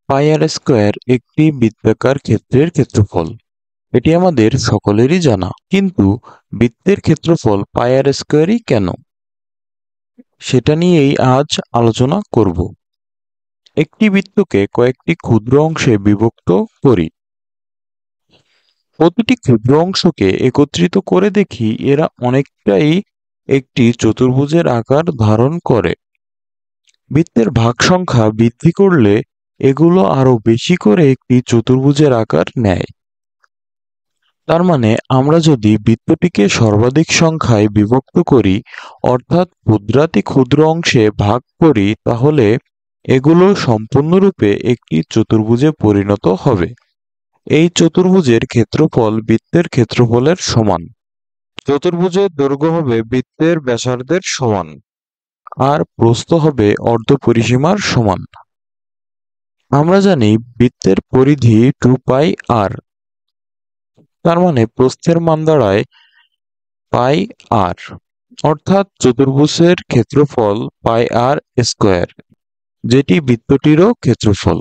পাই আর square একটি বৃত্তাকার ক্ষেত্রের ক্ষেত্রফল। এটি আমাদের সকলেরই জানা, কিন্তু বৃত্তের ক্ষেত্রফল পাই আর স্কোয়ারই কেন, সেটা নিয়েই আজ আলোচনা করব। একটি বৃত্তকে কয়েকটি ক্ষুদ্র অংশে বিভক্ত করি। প্রতিটি ক্ষুদ্র অংশকে একত্রিত করে দেখি এরা অনেকটাই একটি চতুর্ভুজের আকার ধারণ করে। বৃত্তের ভাগ সংখ্যা বৃদ্ধি করলে এগুলো আরো বেশি করে একটি চতুর্ভুজের আকার নেয়। তার মানে আমরা যদি বৃত্তটিকে সর্বাধিক সংখ্যায় বিভক্ত করি, অর্থাৎ ক্ষুদ্রাতি ক্ষুদ্র অংশে ভাগ করি, তাহলে এগুলো সম্পূর্ণরূপে একটি চতুর্ভুজে পরিণত হবে। এই চতুর্ভুজের ক্ষেত্রফল বৃত্তের ক্ষেত্রফলের সমান। চতুর্ভুজের দৈর্ঘ্য হবে বৃত্তের ব্যাসার্ধের সমান, আর প্রস্থ হবে অর্ধপরিসীমার সমান। আমরা জানি বৃত্তের পরিধি 2π r, তার মানে প্রস্থের মান দাঁড়ায় পাই আর, অর্থাৎ চতুর্ভুজের ক্ষেত্রফল পাই আর স্কোয়ার, যেটি বৃত্তটিরও ক্ষেত্রফল।